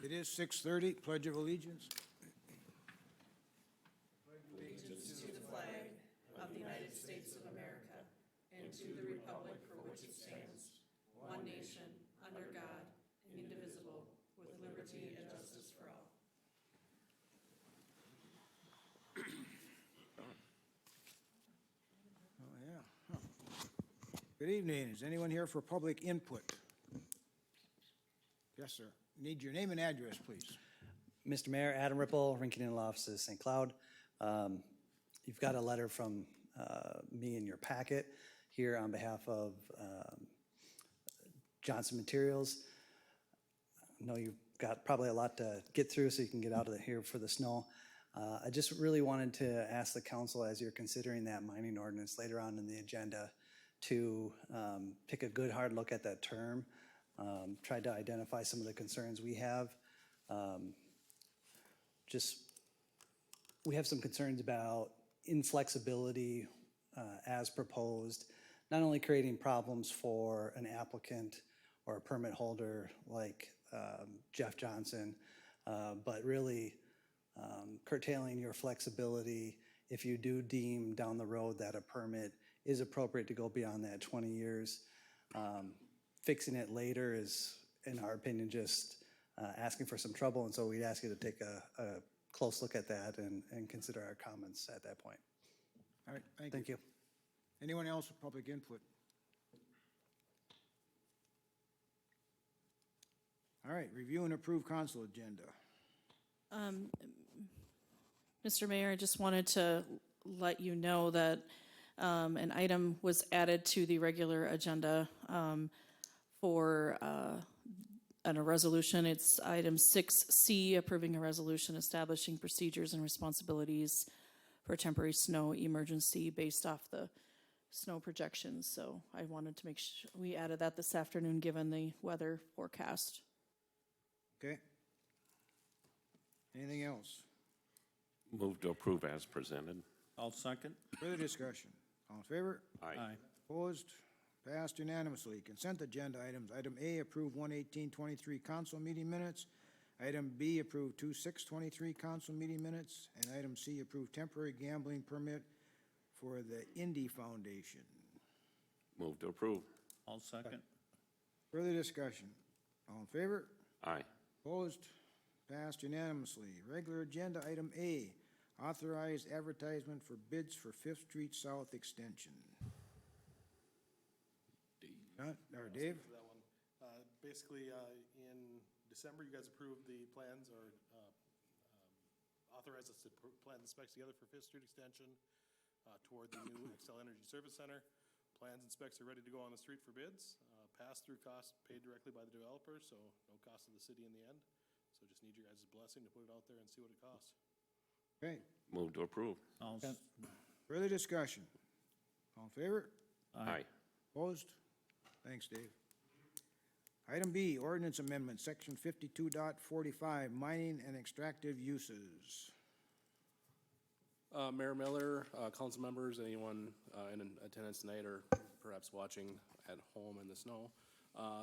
It is 6:30, Pledge of Allegiance. Oh, yeah. Huh. Good evening. Is anyone here for public input? Yes, sir. Need your name and address, please. Mr. Mayor, Adam Ripple, Rinkin Law Offices, St. Cloud. You've got a letter from me in your packet here on behalf of Johnson Materials. I know you've got probably a lot to get through so you can get out of here for the snow. I just really wanted to ask the council, as you're considering that mining ordinance later on in the agenda, to take a good hard look at that term, try to identify some of the concerns we have. We have some concerns about inflexibility as proposed, not only creating problems for an applicant or a permit holder like Jeff Johnson, but really curtailing your flexibility if you do deem down the road that a permit is appropriate to go beyond that 20 years. Fixing it later is, in our opinion, just asking for some trouble, and so we'd ask you to take a close look at that and consider our comments at that point. All right, Thank you. Anyone else with public input? All right, review and approve council agenda. Mr. Mayor, I just wanted to let you know that an item was added to the regular agenda for a resolution. It's item 6C, approving a resolution establishing procedures and responsibilities for a temporary snow emergency based off the snow projections. So I wanted to make sure we added that this afternoon, given the weather forecast. Okay. Anything else? Move to approve as presented. I'll second. Further discussion? All in favor? Aye. Opposed? Passed unanimously. Consent agenda items. Item A, approve 1/18/23 council meeting minutes. Item B, approve 2/6/23 council meeting minutes. And item C, approve temporary gambling permit for the Indy Foundation. Move to approve. I'll second. Further discussion? All in favor? Aye. Opposed? Passed unanimously. Regular agenda, item A, authorize advertisement for bids for Fifth Street South Extension. Or Dave? For that one. Basically, in December, you guys approved the plans or authorized us to plan the specs together for Fifth Street Extension toward the new Xcel Energy Service Center. Plans and specs are ready to go on the street for bids. Pass-through costs paid directly by the developer, so no cost to the city in the end. So just need your guys' blessing to put it out there and see what it costs. Okay. Move to approve. Further discussion? All in favor? Aye. Opposed? Thanks, Dave. Item B, ordinance amendment, section 52.45, mining and extractive uses. Mayor Miller, council members, anyone in attendance tonight or perhaps watching at home in the snow.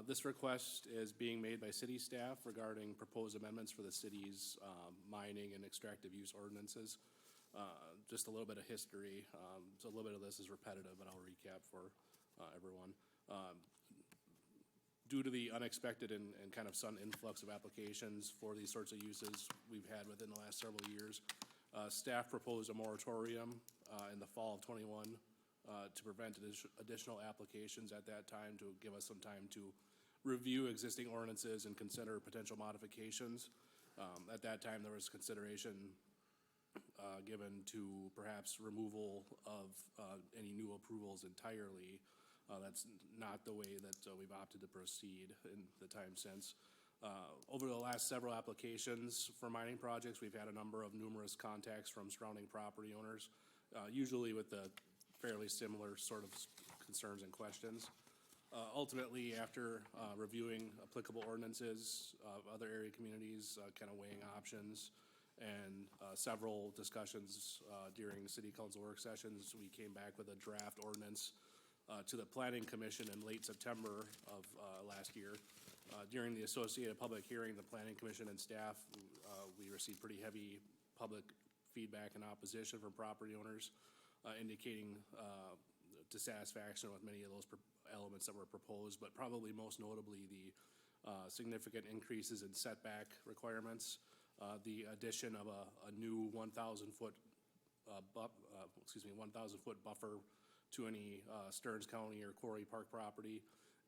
This request is being made by city staff regarding proposed amendments for the city's mining and extractive use ordinances. Just a little bit of history. So a little bit of this is repetitive, but I'll recap for everyone. Due to the unexpected and kind of sudden influx of applications for these sorts of uses we've had within the last several years, staff proposed a moratorium in the fall of '21 to prevent additional applications at that time, to give us some time to review existing ordinances and consider potential modifications. At that time, there was consideration given to perhaps removal of any new approvals entirely. That's not the way that we've opted to proceed in the time since. Over the last several applications for mining projects, we've had a number of numerous contacts from surrounding property owners, usually with the fairly similar sort of concerns and questions. Ultimately, after reviewing applicable ordinances of other area communities, kind of weighing options, and several discussions during city council work sessions, we came back with a draft ordinance to the Planning Commission in late September of last year. During the associated public hearing, the planning commission and staff, we received pretty heavy public feedback and opposition from property owners, indicating dissatisfaction with many of those elements that were proposed, but probably most notably the significant increases in setback requirements, the addition of a new 1,000-foot 1,000-foot buffer to any Stearns County or Quarry Park property,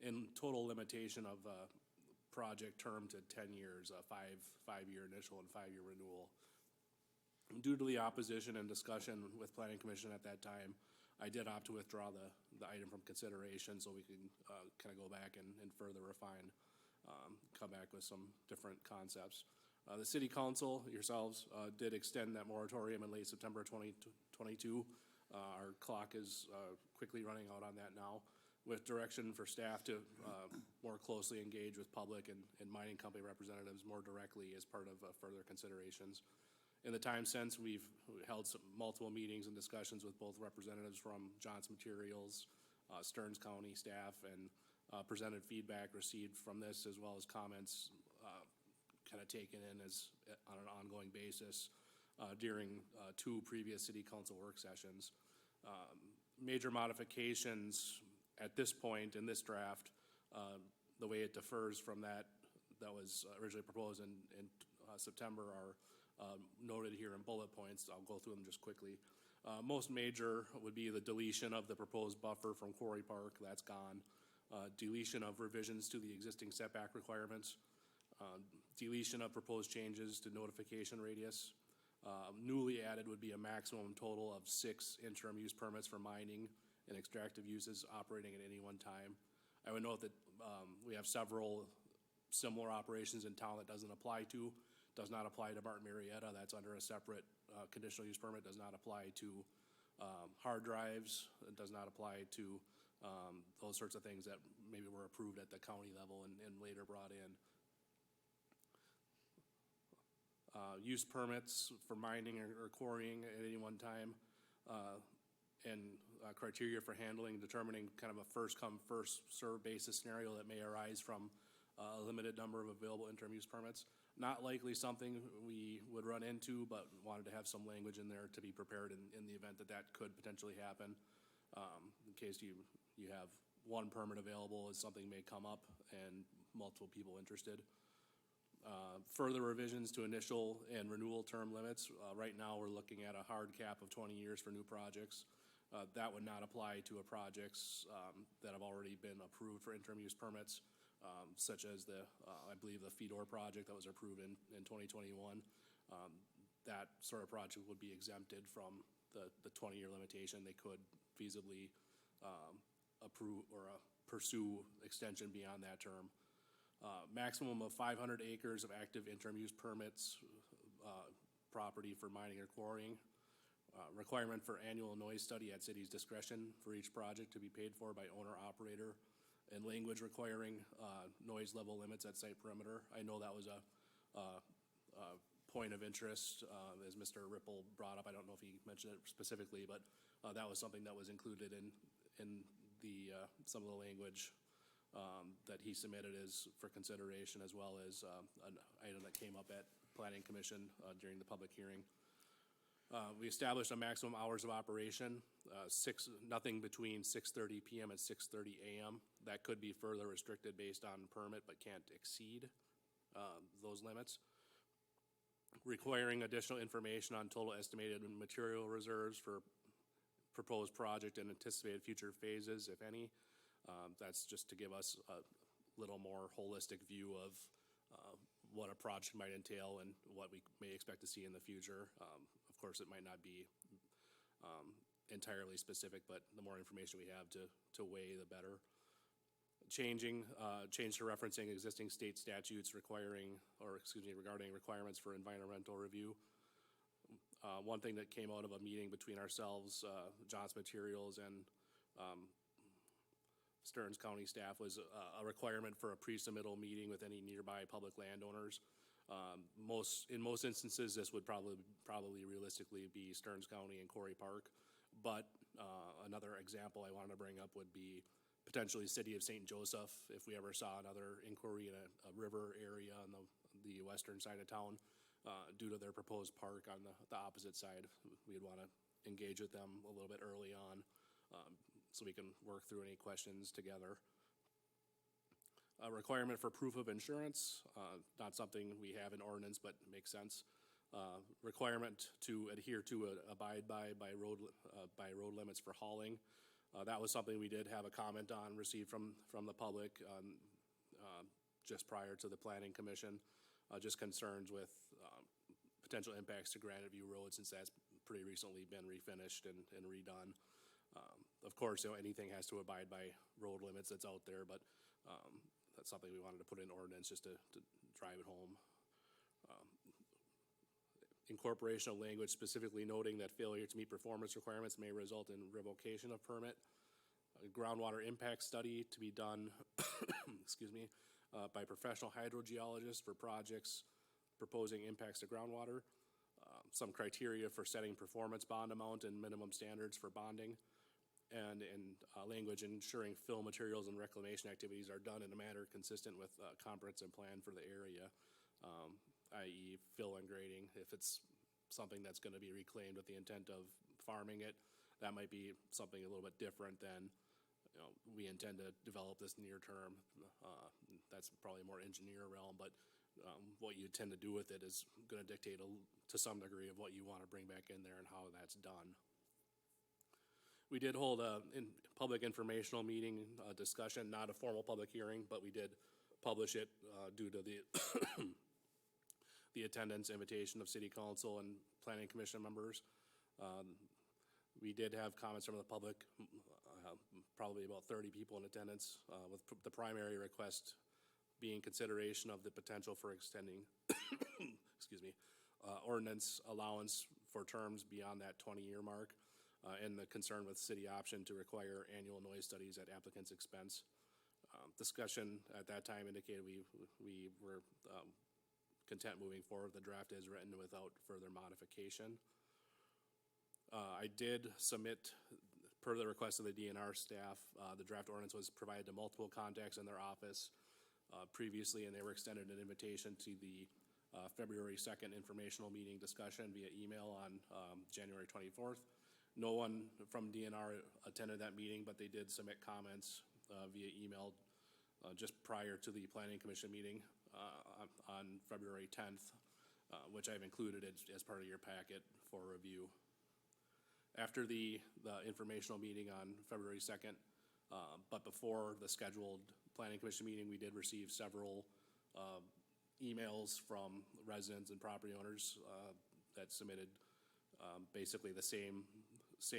and total limitation of project term to 10 years, a five-year initial and 5-year renewal. Due to the opposition and discussion with Planning Commission at that time, I did opt to withdraw the item from consideration so we can kind of go back and further refine, come back with some different concepts. The City Council, yourselves, did extend that moratorium in late September 2022. Our clock is quickly running out on that now, with direction for staff to more closely engage with public and mining company representatives more directly as part of further considerations. In the time since, we've held multiple meetings and discussions with both representatives from Johnson Materials, Stearns County staff, and presented feedback received from this, as well as comments kind of taken in as on an ongoing basis during 2 previous City Council work sessions. Major modifications at this point in this draft, the way it differs from that was originally proposed in September are noted here in bullet points. I'll go through them just quickly. Most major would be the deletion of the proposed buffer from Quarry Park. That's gone. Deletion of revisions to the existing setback requirements. Deletion of proposed changes to notification radius. Newly added would be a maximum total of 6 interim use permits for mining and extractive uses operating at any one time. I would note that we have several similar operations in town that does not apply to Martin Marietta. That's under a separate conditional use permit. Does not apply to hard drives. It does not apply to those sorts of things that maybe were approved at the county level and later brought in. Use permits for mining or quarrying at any one time, and criteria for handling, determining kind of a first come, first served basis scenario that may arise from a limited number of available interim use permits. Not likely something we would run into, but wanted to have some language in there to be prepared in the event that that could potentially happen. In case you have one permit available as something may come up and multiple people interested. Further revisions to initial and renewal term limits. Right now, we're looking at a hard cap of 20 years for new projects. That would not apply to projects that have already been approved for interim use permits, such as I believe the Fedor project that was approved in 2021. That sort of project would be exempted from the 20-year limitation. They could feasibly approve or pursue extension beyond that term. Maximum of 500 acres of active interim use permits property for mining or quarrying. Requirement for annual noise study at city's discretion for each project to be paid for by owner operator, and language requiring noise level limits at site perimeter. I know that was a point of interest as Mr. Ripple brought up. I don't know if he mentioned it specifically, but that was something that was included in the some of the language that he submitted for consideration, as well as an item that came up at Planning Commission during the public hearing. We established a maximum hours of operation, nothing between 6:30 p.m. and 6:30 a.m. That could be further restricted based on permit, but can't exceed those limits. Requiring additional information on total estimated material reserves for proposed project and anticipated future phases, if any. That's just to give us a little more holistic view of what a project might entail and what we may expect to see in the future. Of course, it might not be entirely specific, but the more information we have to weigh, the better. Change to referencing existing state statutes regarding requirements for environmental review. One thing that came out of a meeting between ourselves, Johnson Materials, and Stearns County staff was a requirement for a pre-submittal meeting with any nearby public landowners. In most instances, this would probably realistically be Stearns County and Quarry Park. But another example I wanted to bring up would be potentially city of St. Joseph, if we ever saw another inquiry in a river area on the western side of town, due to their proposed park on the opposite side, we'd want to engage with them a little bit early on, so we can work through any questions together. A requirement for proof of insurance, not something we have in ordinance, but makes sense. Requirement to adhere to abide by road limits for hauling. That was something we did have a comment on, received from the public just prior to the planning commission. Just concerns with potential impacts to Granite View Road, since that's pretty recently been refinished and redone. Of course, anything has to abide by road limits that's out there, but that's something we wanted to put in ordinance just to drive it home. Incorporation of language specifically noting that failure to meet performance requirements may result in revocation of permit. A groundwater impact study to be done, excuse me, by professional hydrogeologists for projects proposing impacts to groundwater. Some criteria for setting performance bond amount and minimum standards for bonding. And language ensuring fill materials and reclamation activities are done in a manner consistent with comprehensive plan for the area, i.e. fill and grading. If it's something that's going to be reclaimed with the intent of farming it, that might be something a little bit different than, we intend to develop this near term. That's probably more engineer realm, but what you tend to do with it is going to dictate to some degree of what you want to bring back in there and how that's done. We did hold a public informational meeting discussion, not a formal public hearing, but we did publish it due to the the attendance invitation of city council and planning commission members. We did have comments from the public, probably about 30 people in attendance, with the primary request being consideration of the potential for extending, excuse me, ordinance allowance for terms beyond that 20-year mark. And the concern with city option to require annual noise studies at applicant's expense. Discussion at that time indicated we were content moving forward. The draft is written without further modification. I did submit, per the request of the DNR staff, the draft ordinance was provided to multiple contacts in their office previously, and they were extended an invitation to the February 2nd informational meeting discussion via email on January 24th. No one from DNR attended that meeting, but they did submit comments via email just prior to the planning commission meeting on February 10th, which I've included as part of your packet for review. After the informational meeting on February 2nd, but before the scheduled planning commission meeting, we did receive several emails from residents and property owners that submitted basically the same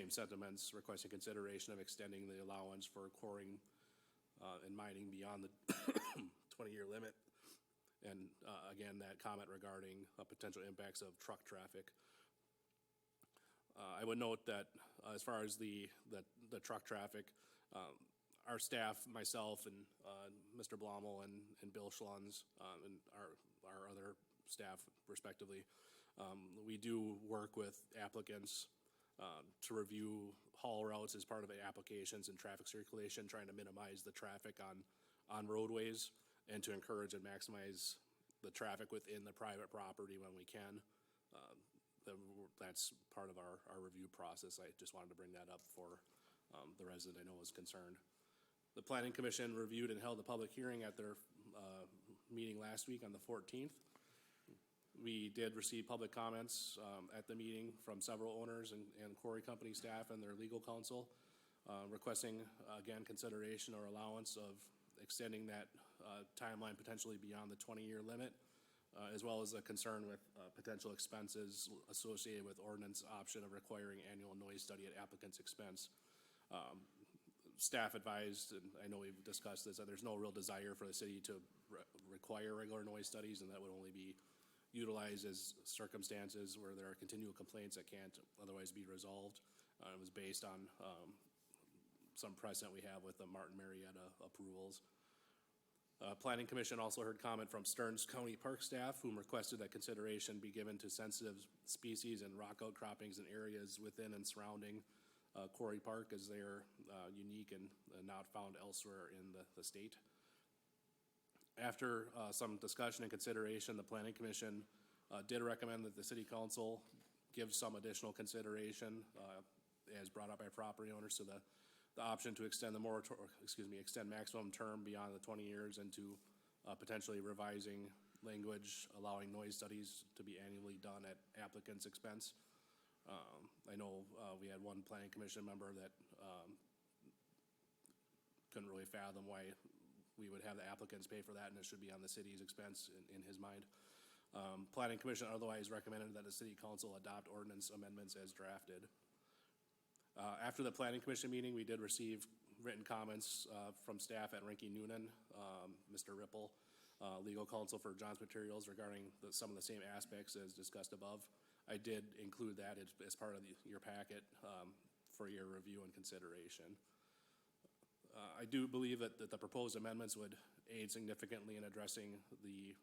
sentiments, requesting consideration of extending the allowance for quarrying and mining beyond the 20-year limit. And again, that comment regarding potential impacts of truck traffic. I would note that as far as the truck traffic, our staff, myself and Mr. Blommel and Bill Schlunz, and our other staff respectively, we do work with applicants to review haul routes as part of the applications and traffic circulation, trying to minimize the traffic on roadways and to encourage and maximize the traffic within the private property when we can. That's part of our review process. I just wanted to bring that up for the resident I know is concerned. The Planning Commission reviewed and held a public hearing at their meeting last week on the 14th. We did receive public comments at the meeting from several owners and quarry company staff and their legal counsel, requesting, again, consideration or allowance of extending that timeline potentially beyond the 20-year limit, as well as a concern with potential expenses associated with ordinance option of requiring annual noise study at applicant's expense. Staff advised, and I know we've discussed this, that there's no real desire for the city to require regular noise studies, and that would only be utilized as circumstances where there are continual complaints that can't otherwise be resolved. It was based on some precedent we have with the Martin Marietta approvals. Planning Commission also heard comment from Stearns County Park staff, whom requested that consideration be given to sensitive species and rock outcroppings in areas within and surrounding Quarry Park, as they're unique and not found elsewhere in the state. After some discussion and consideration, the Planning Commission did recommend that the City Council give some additional consideration, as brought up by property owners, to the option to extend the extend maximum term beyond the 20 years into potentially revising language, allowing noise studies to be annually done at applicant's expense. I know we had one Planning Commission member that couldn't really fathom why we would have the applicants pay for that, and it should be on the city's expense in his mind. Planning Commission otherwise recommended that the City Council adopt ordinance amendments as drafted. After the Planning Commission meeting, we did receive written comments from staff at Rinky Noonan, Mr. Ripple, legal counsel for John's Materials, regarding some of the same aspects as discussed above. I did include that as part of your packet for your review and consideration. I do believe that the proposed amendments would aid significantly in addressing the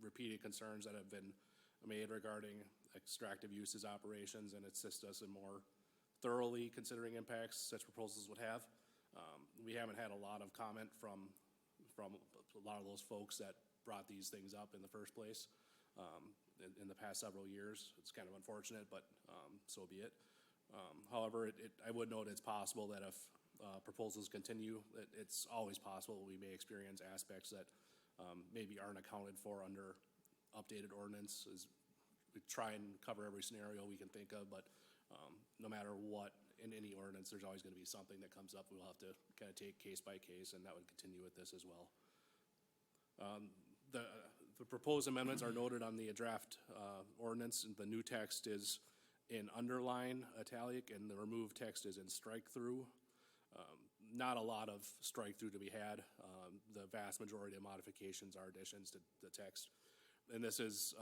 repeated concerns that have been made regarding extractive uses operations, and assist us in more thoroughly considering impacts such proposals would have. We haven't had a lot of comment from a lot of those folks that brought these things up in the first place in the past several years. It's kind of unfortunate, but so be it. However, I would note it's possible that if proposals continue, it's always possible we may experience aspects that maybe aren't accounted for under updated ordinances. We try and cover every scenario we can think of, but no matter what, in any ordinance, there's always going to be something that comes up. We'll have to kind of take case by case, and that would continue with this as well. The proposed amendments are noted on the draft ordinance. The new text is in underline italic, and the removed text is in strike through. Not a lot of strike through to be had. The vast majority of modifications are additions to the text. And this is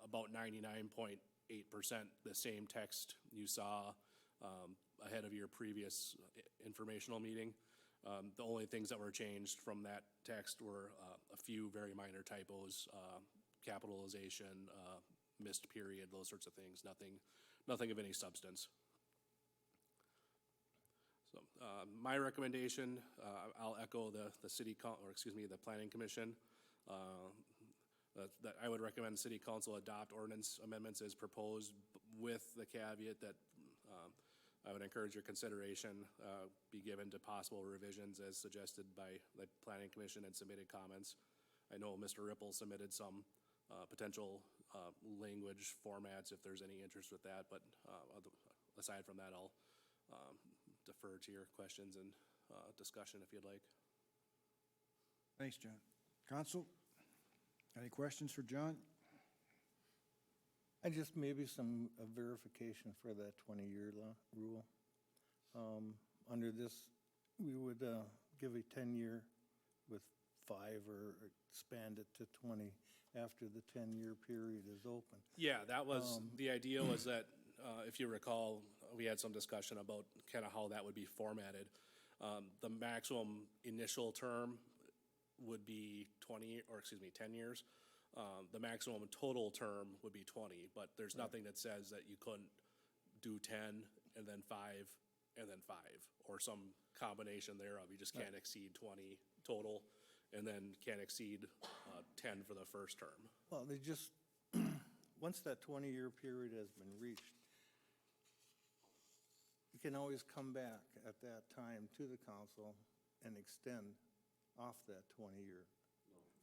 about 99.8% the same text you saw ahead of your previous informational meeting. The only things that were changed from that text were a few very minor typos, capitalization, missed period, those sorts of things. Nothing of any substance. So my recommendation, I'll echo the the Planning Commission, that I would recommend the City Council adopt ordinance amendments as proposed, with the caveat that I would encourage your consideration be given to possible revisions as suggested by the Planning Commission and submitted comments. I know Mr. Ripple submitted some potential language formats if there's any interest with that, but aside from that, I'll defer to your questions and discussion if you'd like. Thanks, John. Council, any questions for John? I just maybe some verification for that 20-year rule. Under this, we would give a 10-year with 5 or expand it to 20 after the 10-year period is open. Yeah, that was, the idea was that, if you recall, we had some discussion about kind of how that would be formatted. The maximum initial term would be 10 years. The maximum total term would be 20, but there's nothing that says that you couldn't do 10 and then 5 and then 5, or some combination thereof. You just can't exceed 20 total, and then can't exceed 10 for the first term. Well, they just, once that 20-year period has been reached, you can always come back at that time to the council and extend off that 20-year,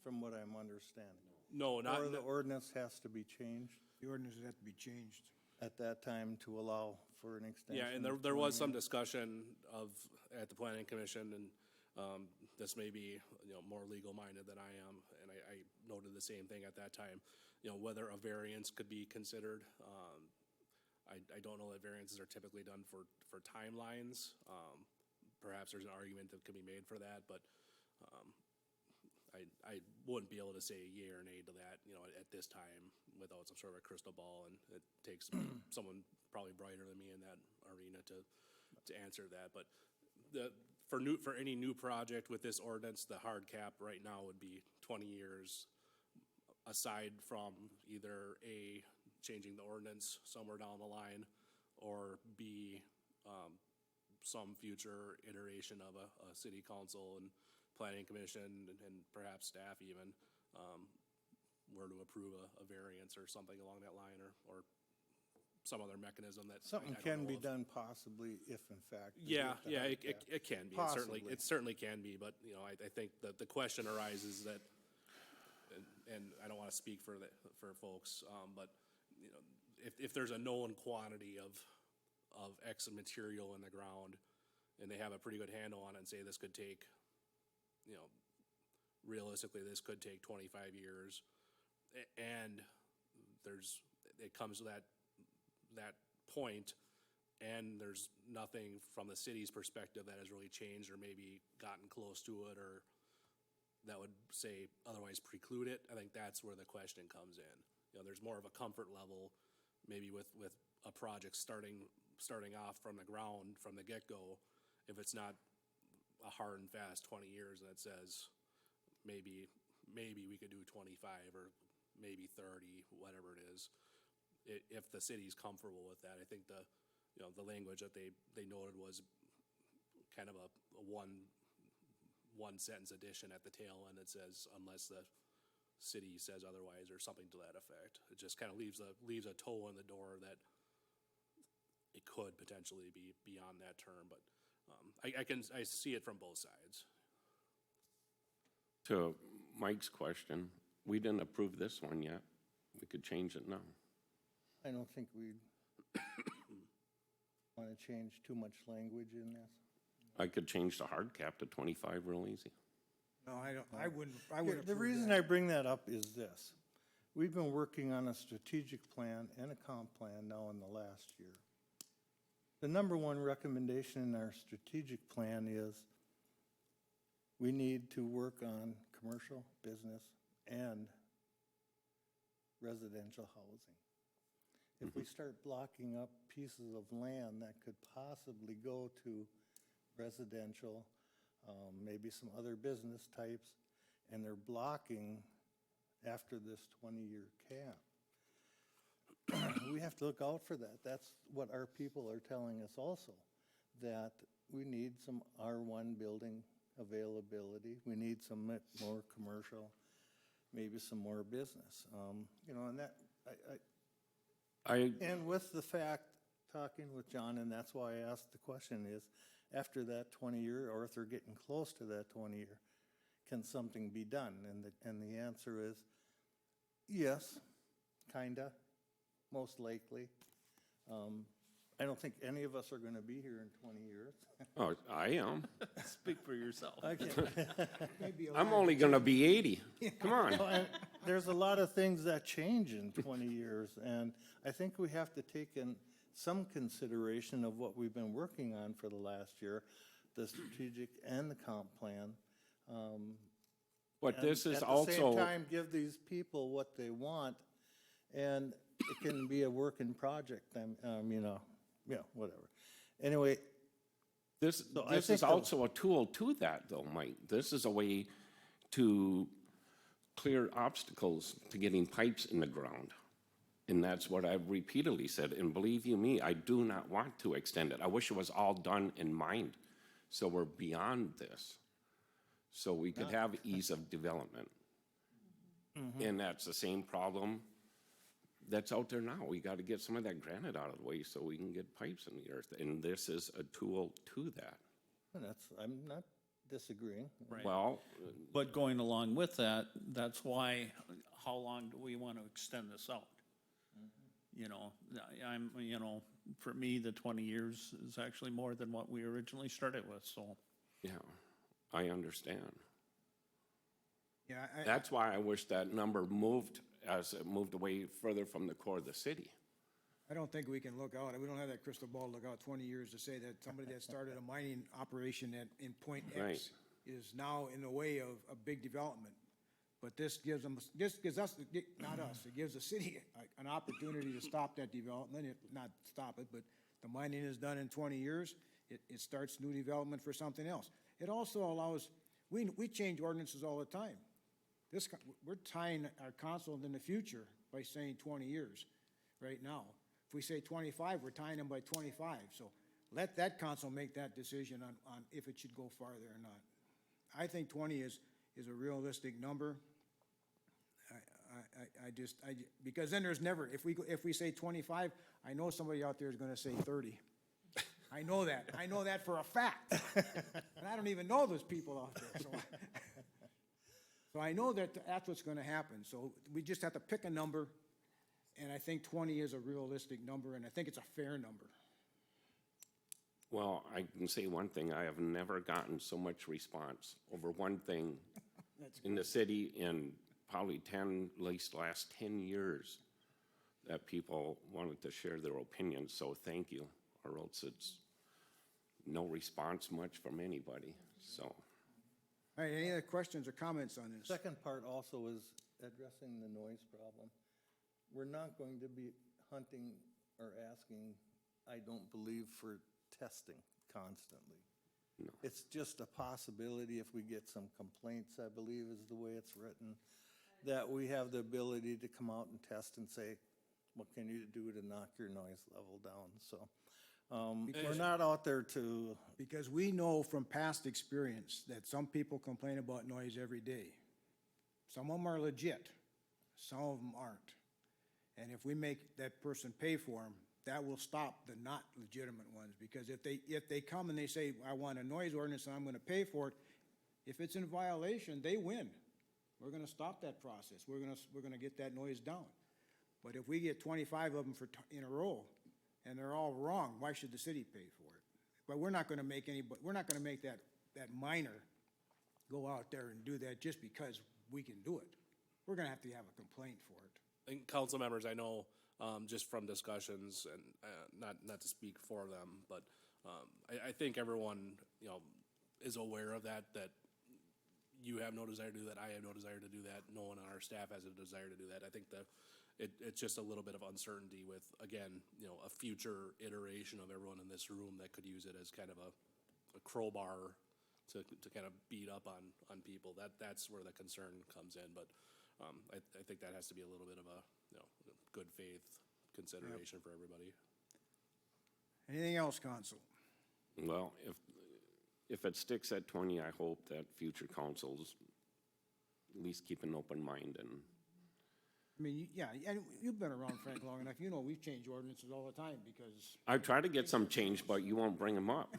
from what I'm understanding. No, not, Or the ordinance has to be changed The ordinances have to be changed. at that time to allow for an extension. yeah, and there was some discussion at the Planning Commission, and this may be, more legal-minded than I am, and I noted the same thing at that time, whether a variance could be considered. I don't know that variances are typically done for timelines. Perhaps there's an argument that could be made for that, but I wouldn't be able to say yea or nay to that, at this time without some sort of a crystal ball, and it takes someone probably brighter than me in that arena to answer that. But for any new project with this ordinance, the hard cap right now would be 20 years, aside from either changing the ordinance somewhere down the line, or B, some future iteration of a city council and planning commission and perhaps staff even, were to approve a variance or something along that line, or some other mechanism that. Something I don't can know be of. done possibly if in fact. they Yeah, get the yeah, height cap. it can be. Possibly. It certainly can be, but, you know, I think that the question arises that, and I don't want to speak for for folks, but, you know, if there's a known quantity of X material in the ground, and they have a pretty good handle on it and say this could take, you know, realistically, this could take 25 years, and it comes to that point, and there's nothing from the city's perspective that has really changed or maybe gotten close to it, or that would say otherwise preclude it. I think that's where the question comes in. You know, there's more of a comfort level maybe with a project starting off from the ground, from the get-go, if it's not a hard and fast 20 years that says maybe we could do 25 or maybe 30, whatever it is. If the city's comfortable with that, I think the language that they noted was kind of a one sentence addition at the tail end that says, unless the city says otherwise, or something to that effect. It just kind of leaves a toe in the door that it could potentially be beyond that term, but I see it from both sides. To Mike's question, we didn't approve this one yet. We could change it now. I don't think we'd want to change too much language in this. I could change the hard cap to 25 real easy. No, I wouldn't The approve reason that. I bring that up is this. We've been working on a strategic plan and a comp plan now in the last year. The number one recommendation in our strategic plan is we need to work on commercial, business, and residential housing. If we start blocking up pieces of land that could possibly go to residential, maybe some other business types, and they're blocking after this 20-year cap. We have to look out for that. That's what our people are telling us also, that we need some R1 building availability. We need some more commercial, maybe some more business. You know, and that, and with the fact, talking with John, and that's why I asked the question is, after that 20-year, or if they're getting close to that 20-year, can something be done? And the answer is yes, kinda, most likely. I don't think any of us are gonna be here in 20 years. Oh, I am. Speak for yourself. Maybe a I'm lot. only gonna be 80. Come on. And there's a lot of things that change in 20 years, and I think we have to take in some consideration of what we've been working on for the last year, the strategic and the comp plan. But this is At the same also, time, give these people what they want, and it can be a working project, you know, yeah, whatever. Anyway, this I is think also a tool to that though, Mike. This is a way to clear obstacles to getting pipes in the ground. And that's what I've repeatedly said. And believe you me, I do not want to extend it. I wish it was all done in mind. So we're beyond this. So we could have ease of development. And that's the same problem that's out there now. We got to get some of that granite out of the way so we can get pipes in the earth. And this is a tool to that. I'm not disagreeing. Right. Well, But going along with that, that's why, how long do we want to extend this out? You know, for me, the 20 years is actually more than what we originally started with, so. yeah, I understand. Yeah, That's why I wish that number moved as it moved away further from the core of the city. I don't think we can look out, we don't have that crystal ball to look out 20 years to say that somebody that started a mining operation in Point Right. X is now in the way of a big development. But this gives us, not us, it gives the city an opportunity to stop that development, not stop it, but the mining is done in 20 years, it starts new development for something else. It also allows, we change ordinances all the time. We're tying our council in the future by saying 20 years right now. If we say 25, we're tying them by 25. So let that council make that decision on if it should go farther or not. I think 20 is a realistic number. Because then there's never, if we say 25, I know somebody out there is gonna say 30. I know that for a fact. And I don't even know those people out there, so. So I know that that's what's gonna happen, so we just have to pick a number, and I think 20 is a realistic number, and I think it's a fair number. Well, I can say one thing, I have never gotten so much response over one thing in the city in probably at least last 10 years that people wanted to share their opinions, so thank you, or else it's no response much from anybody, so. All right, any other questions or comments on this? Second part also is addressing the noise problem. We're not going to be hunting or asking, I don't believe, for testing constantly. No. It's just a possibility if we get some complaints, I believe is the way it's written, that we have the ability to come out and test and say, what can you do to knock your noise level down? So, we're not out there to, Because we know from past experience that some people complain about noise every day. Some of them are legit, some of them aren't. And if we make that person pay for them, that will stop the not legitimate ones. Because if they come and they say, I want a noise ordinance and I'm gonna pay for it, if it's in violation, they win. We're gonna stop that process. We're gonna get that noise down. But if we get 25 of them in a row, and they're all wrong, why should the city pay for it? But we're not gonna make that minor go out there and do that just because we can do it. We're gonna have to have a complaint for it. And council members, I know, just from discussions and, not to speak for them, but, I think everyone, is aware of that you have no desire to do that, I have no desire to do that, no one on our staff has a desire to do that. I think it's just a little bit of uncertainty with, again, a future iteration of everyone in this room that could use it as kind of a crowbar to kind of beat up on people. That's where the concern comes in, but, I think that has to be a little bit of a, good faith consideration for everybody. Anything else, council? Well, if it sticks at 20, I hope that future councils at least keep an open mind and, I mean, yeah, and you've been around, Frank, long enough. You know we've changed ordinances all the time because, I try to get some change, but you won't bring them up.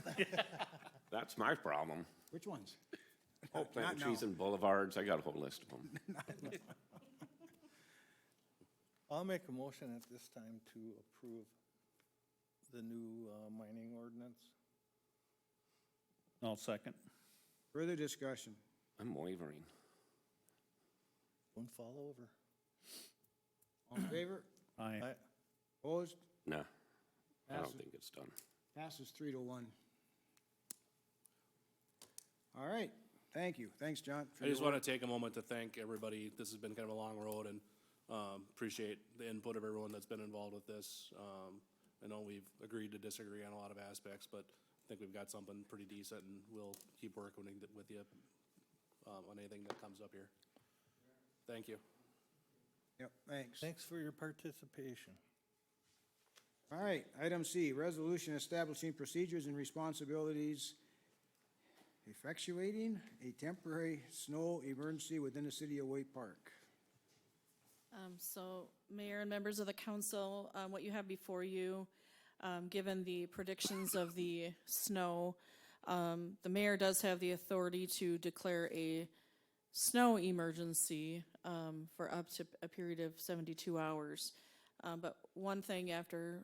That's my problem. which ones? Oh, Not planting now. trees and boulevards, I got a whole list of them. I'll make a motion at this time to approve the new mining ordinance. I'll second. Further discussion? I'm wavering. Don't fall over. All in favor? Aye. Opposed? Nah, I Passes. don't think it's done. Passes 3-1. All right, thank you. Thanks, John. for I just your want to take a moment to thank everybody. This has been kind of a long road and appreciate the input of everyone that's been involved with this. I know we've agreed to disagree on a lot of aspects, but I think we've got something pretty decent and we'll keep working with you on anything that comes up here. Thank you. Yep, thanks. Thanks for your participation. All right, item C, resolution establishing procedures and responsibilities effectuating a temporary snow emergency within the city of Wake Park. So, Mayor and members of the council, what you have before you, given the predictions of the snow, the mayor does have the authority to declare a snow emergency for up to a period of 72 hours. But one thing after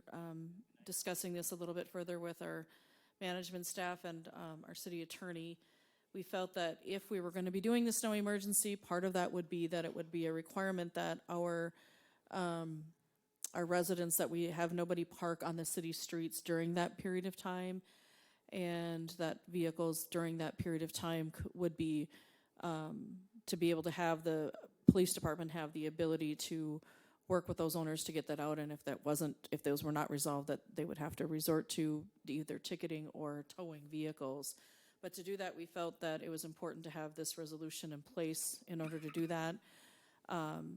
discussing this a little bit further with our management staff and our city attorney, we felt that if we were going to be doing the snow emergency, part of that would be that it would be a requirement that our residents, that we have nobody park on the city streets during that period of time, and that vehicles during that period of time would be to be able to have the police department have the ability to work with those owners to get that out, and if those were not resolved, that they would have to resort to either ticketing or towing vehicles. But to do that, we felt that it was important to have this resolution in place in order to do that.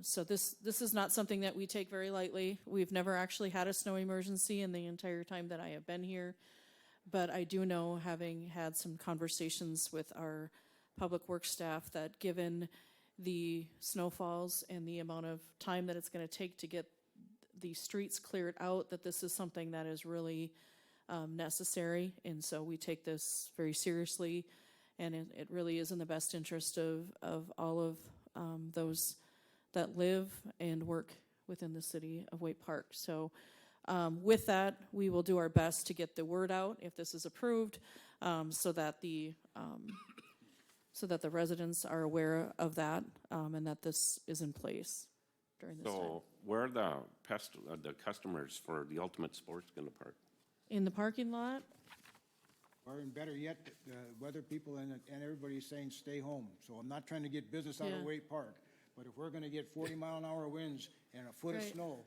So this is not something that we take very lightly. We've never actually had a snow emergency in the entire time that I have been here. But I do know, having had some conversations with our public works staff, that given the snowfalls and the amount of time that it's gonna take to get the streets cleared out, that this is something that is really necessary. And so we take this very seriously, and it really is in the best interest of all of those that live and work within the city of Waite Park. So with that, we will do our best to get the word out if this is approved, so that the residents are aware of that, and that this is in place during this time. So where are the customers for the Ultimate Sports gonna park? In the parking lot, Or and better yet, weather people and everybody's saying stay home. So I'm not trying to get business out of Yeah. Waite Park. But if we're gonna get 40-mile-an-hour winds and a foot of Right. snow,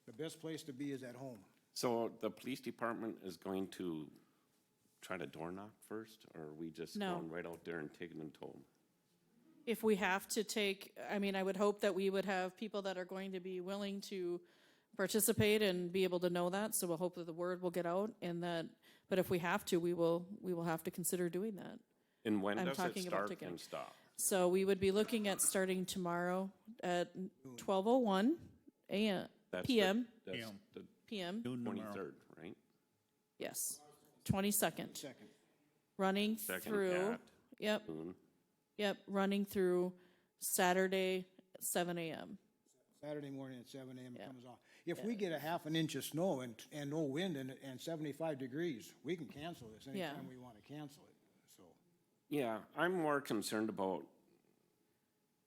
the best place to be is at home. So the police department is going to try to door knock first, or are we just No. going right out there and taking them to them? if we have to take, I mean, I would hope that we would have people that are going to be willing to participate and be able to know that, so we'll hope that the word will get out, and that, but if we have to, we will have to consider doing that. And when I'm does it talking about start ticketing. and stop? So we would be looking at starting tomorrow at 12:01 a.m. That's PM. That's PM. the PM, Noon tomorrow. 23rd, right? yes, 22nd, Second. running Second through, at yep, noon. running through Saturday at 7 a.m. Saturday morning at 7 a.m. Yeah. comes off. If we get a half an inch of snow and no wind and 75 degrees, we can cancel this Yeah. anytime we want to cancel it, so. Yeah, I'm more concerned about,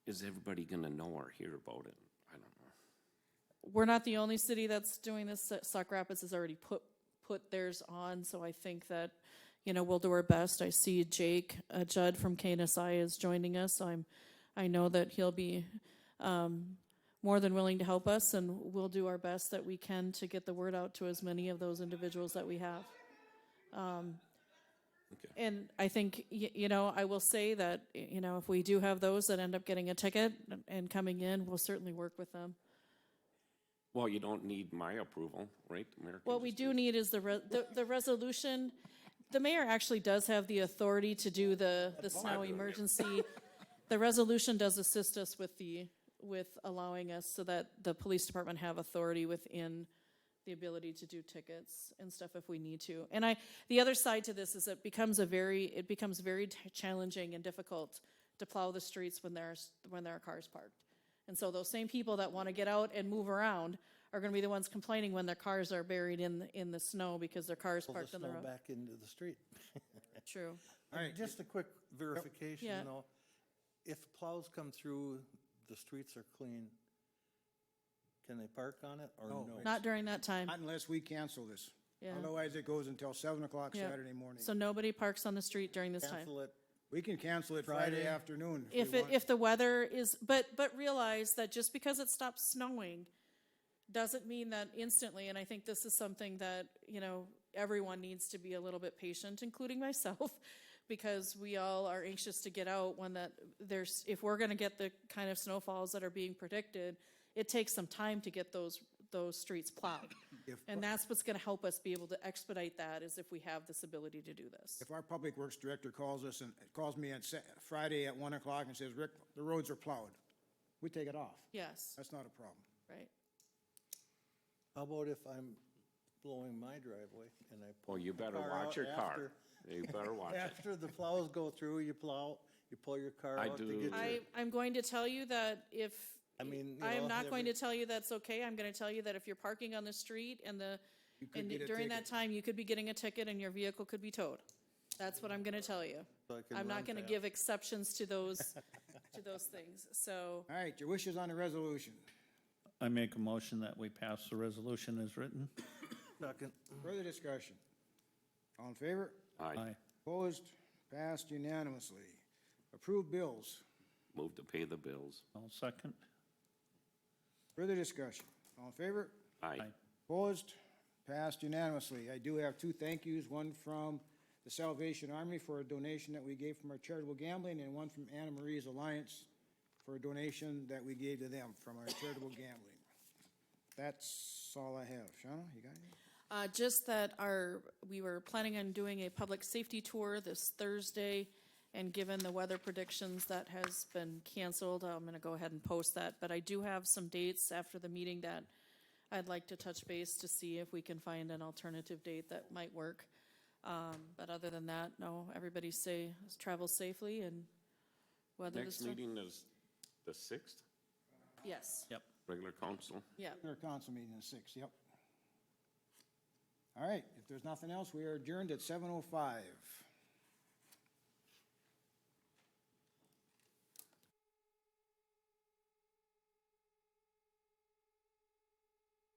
is everybody gonna know or hear about it? I don't know. We're not the only city that's doing this. Sauk Rapids has already put theirs on, so I think that, we'll do our best. I see Jake Judd from KNSI is joining us, so I know that he'll be more than willing to help us, and we'll do our best that we can to get the word out to as many of those individuals that we have. And I think, I will say that, if we do have those that end up getting a ticket and coming in, we'll certainly work with them. Well, you don't need my approval, right? The mayor can What we just do need is the resolution. The mayor actually does have the authority to do the snow emergency. The resolution does assist us with allowing us so that the police department have authority within the ability to do tickets and stuff if we need to. And the other side to this is it becomes very challenging and difficult to plow the streets when there are cars parked. And so those same people that want to get out and move around are going to be the ones complaining when their cars are buried in the snow because their car's Pull the parked on the snow road. back into the street. True. All right, Just a quick verification, Yeah. though. If plows come through, the streets are clean, can they park on it or No. no? Not during that time. not unless we cancel this. Yeah. Otherwise, it goes until 7 o'clock Yeah. Saturday morning. So nobody parks on the street during this time. Cancel it, We can cancel it Friday Friday. afternoon If we want. if the weather is, but realize that just because it stops snowing doesn't mean that instantly, and I think this is something that, everyone needs to be a little bit patient, including myself, because we all are anxious to get out when if we're gonna get the kind of snowfalls that are being predicted, it takes some time to get those streets plowed. And that's what's gonna help us be able to expedite that, is if we have this ability to do this. If our public works director calls me on Friday at 1 o'clock and says, Rick, the roads are plowed, we take it off. Yes, That's not a problem. right. how about if I'm blowing my driveway and I pull Well, you the better car watch out your car. after- You better watch it. After the plows go through, you pull your car I out to do. get your, I'm going to tell you that if, I mean, I am not going to tell you that's okay. I'm going to tell you that if you're parking on the street and could get a during that ticket. time, you could be getting a ticket and your vehicle could be towed. That's what I'm going to tell you. So I can I'm run not going to fast. give exceptions to those things. So, All right, your wishes on the resolution. I make a motion that we pass the resolution as written. Second. Further discussion? All in favor? Aye. Opposed? Passed unanimously. Approved bills. Move to pay the bills. I'll second. Further discussion? All in favor? Aye. Opposed? Passed unanimously. I do have two thank yous, one from the Salvation Army for a donation that we gave from our charitable gambling, and one from Anna Marie's Alliance for a donation that we gave to them from our charitable gambling. That's all I have. Shauna, you got anything? Just that we were planning on doing a public safety tour this Thursday, and given the weather predictions, that has been canceled. I'm gonna go ahead and post that, but I do have some dates after the meeting that I'd like to touch base to see if we can find an alternative date that might work. But other than that, no, everybody travel safely and weather Next the storm. meeting is the 6th, Yes, Yep. regular council. yeah. Our council meeting is 6, yep. All right, if there's nothing else, we are adjourned at 7:05.